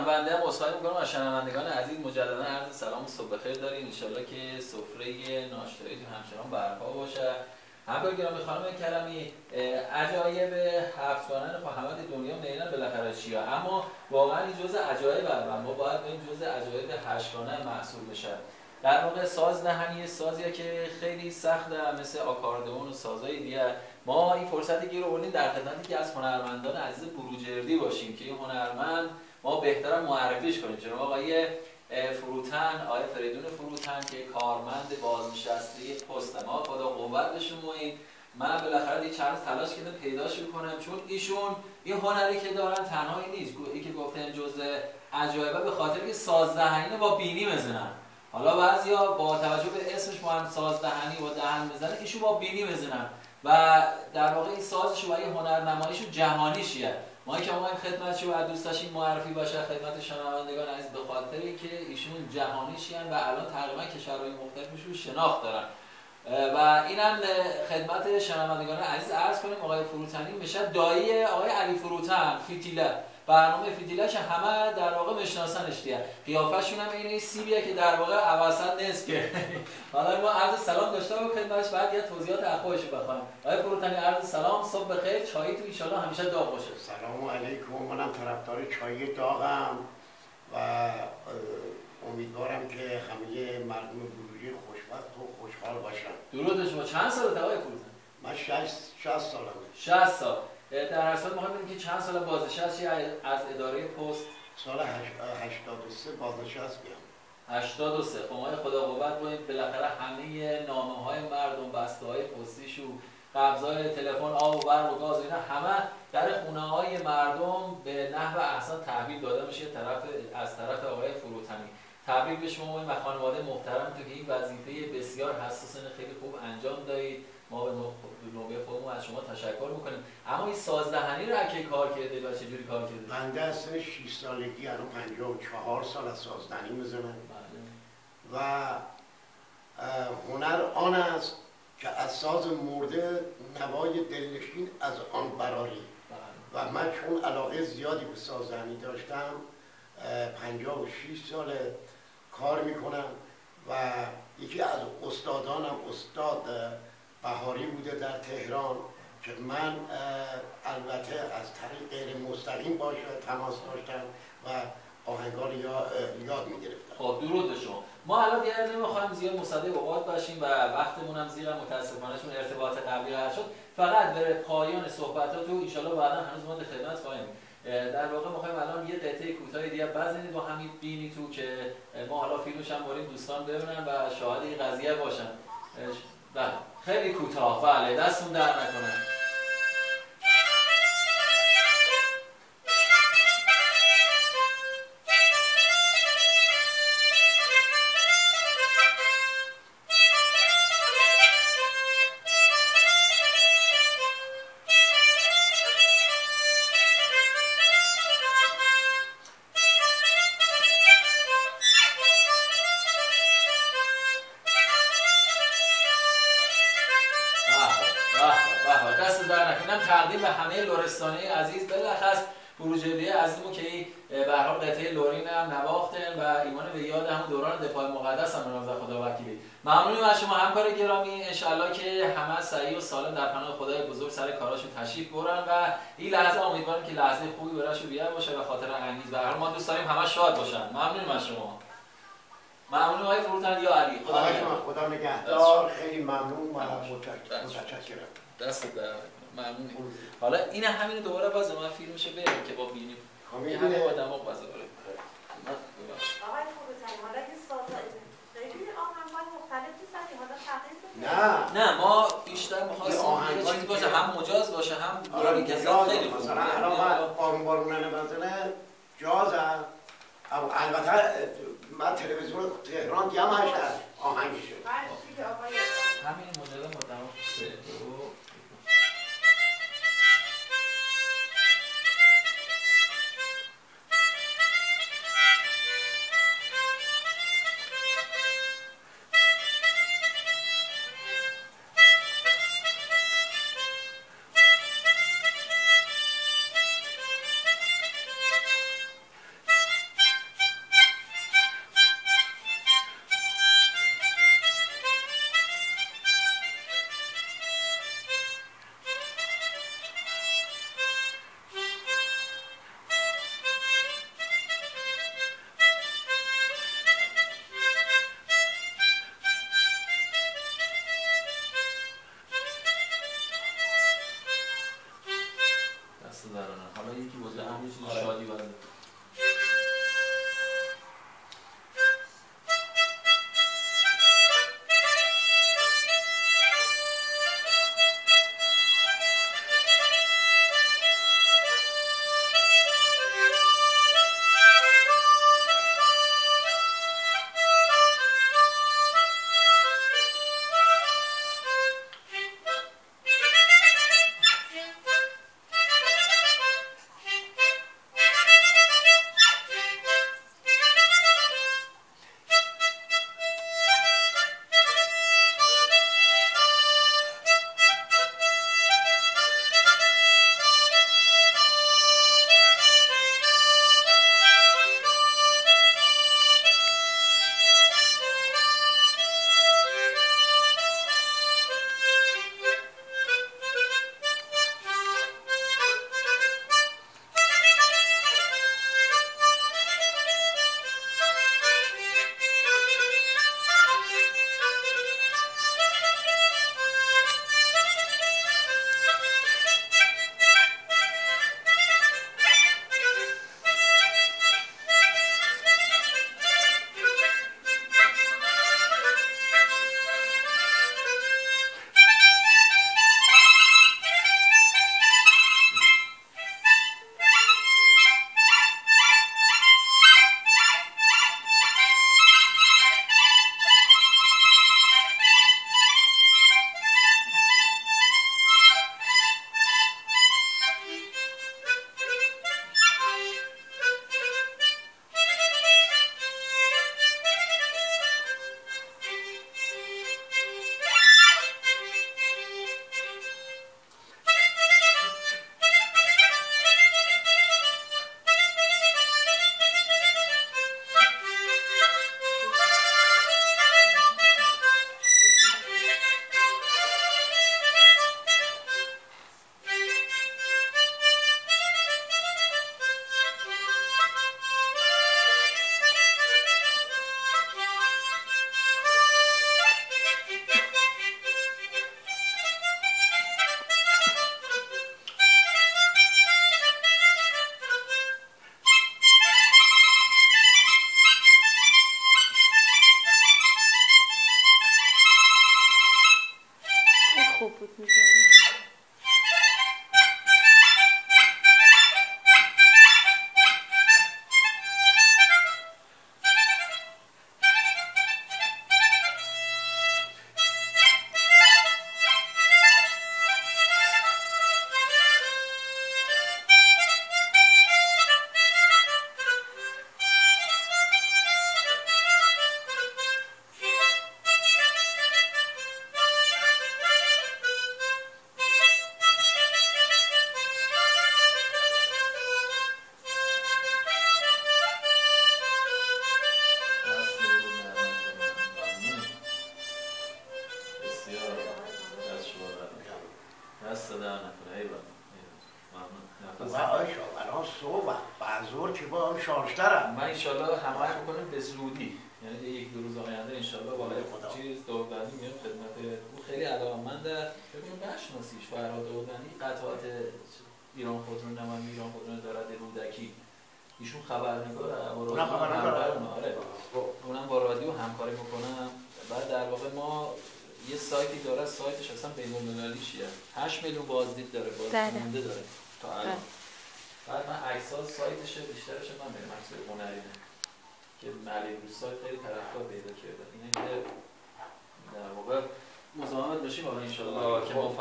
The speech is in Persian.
جان بنده هم عذرخواهی می‌کنم از شنوندگان عزیز، مجددا عرض سلام و صبح بخیر داریم. ان شاءالله که سفره ناشتاییتون همچنان برپا باشه. همکار گرامی خانم کریمی، عجایب هفتگانه محمد دنیا میدن بالاخره چیه، اما واقعا این جزء عجایب و ما باید به این جزء عجایب هشتگانه محسوب بشه. در واقع ساز دهنی سازیه که خیلی سخته، مثل آکاردئون و سازهای دیگه. ما این فرصتی گیر آوردیم در خدمتی که از هنرمندان عزیز بروجردی باشیم که این هنرمند ما بهتر معرفیش کنیم. چون آقای فروتن، آقای فریدون فروتن که کارمند بازنشسته پست، ما خدا قوت بهشون موین. من بالاخره چند تلاش کردم پیداش کنم، چون ایشون این هنری که دارن تنها این نیست، این که گفتن جزء عجایبه به خاطر که سازدهنی با بینی بزنن. حالا بعضیا با توجه به اسمش مهم سازدهنی با دهن بزنن، ایشون با بینی بزنن و در واقع این سازش و این هنرنماییش جهانیشه. ما که اومدیم خدمتشو و دوست داشتیم معرفی باشه خدمت شنوندگان عزیز، به خاطر اینکه ایشون جهانیشین و الان تقریبا کشورهای مختلفشون شناخت دارن. و اینم خدمت شنوندگان عزیز عرض کنیم آقای فروتنی میشه دایی آقای علی فروتن فیتیله. برنامه فیتیله که همه در واقع میشناسنش دیگه. قیافه‌شون هم اینه سیبیه که در واقع اوسط نصف کرده. حالا ما عرض سلام داشته و خدمتش بعد یه توضیحات اخبارشو بخوایم. آقای فروتنی عرض سلام، صبح بخیر، چایی تو ان شاءالله همیشه داغ باشه. سلام علیکم، منم طرفدار چای داغم و امیدوارم که همه مردم بروجردی خوشبخت و خوشحال باشن. درود شما. چند سالته آقای فروتن؟ من 60 سالمه. 60 سال. در هر سال می‌خوام ببینیم که چند سال بازنشستی از اداره پست؟ سال 83 بازنشست میام. 83. خب خدا قوت کنید، بالاخره همه نامه‌های مردم، بسته‌های پستیشو، قبض‌های تلفن، آب و برق و گاز، اینا همه در خونه‌های مردم به نحو احسن تحویل داده میشه از طرف آقای فروتنی. تبریک به شما و خانواده محترم تو که این وظیفه بسیار حساس خیلی خوب انجام دادید. ما به نوبه خودمون از شما تشکر میکنیم. اما این سازدهنی رو کی کار کردید و چجوری کار کردید؟ بنده از سن 6 سالگی الان 54 سال از سازدهنی میزنم و هنر آن است که از ساز مرده نوای دلنشین از آن براری. و من چون علاقه زیادی به سازدهنی داشتم 56 سال کار میکنم و یکی از استادانم استاد بهاری بوده در تهران که من البته از طریق غیر مستقیم باشه تماس داشتم و آهنگار یاد میگرفتم. خب درود به شما. ما الان دیگه نمیخوایم زیاد مصدق اوقات باشیم و وقتمون هم زیرا متاسفانه چون ارتباط قبلی قطع شد. فقط به پایان صحبتاتو ان شاءالله بعدا هنوز ما در خدمت خواهیم. در واقع میخوایم الان یه قطعه کوتاه دیگه بزنید با همین بینی تو که ما حالا فیلمش هم بریم دوستان ببینن و شاهد این قضیه باشن. بله خیلی کوتاه، بله دستون در نکنه. تقدیم به همه لرستانی عزیز، بالاخص بروجردی عزیزمون که به هر حال قطعه لورین هم نواختن و ایمان به یاد همون دوران دفاع مقدس هم بنازه خدا وکیلی. ممنونیم از شما همکار گرامی، انشالله که همه صحیح و سالم در پناه خدای بزرگ سر کاراشون تشریف برن و این لحظه امیدوارم که لحظه خوبی براشون بیاد باشه و خاطر انگیز. به هر حال ما دوست داریم همه شاد باشن. ممنونیم از شما. ممنون آقای فروتن یا علی. خدا نگهدار. خیلی ممنون و متشکرم. دست در ممنونی. حالا این همین دوباره باز من فیلمشو بریم که با بینی همه آدما باز بریم. آقای فروتنی حالا این سازا خیلی آهنگ‌های مختلفی زدی، حالا تغییر نه ما بیشتر می‌خواستیم یه چیزی باشه هم مجاز باشه هم دورانی که خیلی خوب. مثلا الان بارونانه مثلا جاز البته من تلویزیون تهران دیگه همش آهنگشه. همین مدل مدام سه دو دست درانه. حالا یکی بوده هم یه چیز شادی بده. خوب بود می‌ذاری. من انشالله همه میکنم به زودی، یعنی یک دو روز آینده انشالله بالای چیز داوودبندی میاد خدمت او. خیلی علاقه‌منده، ببینیم بشناسیش. فرهاد داوودبندی قطعات ایران خودرو نماینده ایران خودرو دارد رودکی، ایشون خبرنگاره. آره اونم با رادیو همکاری میکنم. بعد در واقع ما یه سایتی داره، سایتش اصلا بین‌المللی چیه، 8 میلیون بازدید داره، بازدیده داره تا الان. بعد من عکس‌ها سایتشه بیشترش من بریم عکسای هنریه که ملی روز سایت خیلی طرفدار پیدا کرده. اینه که در واقع مزاحمت بشیم حالا ان شاءالله که ما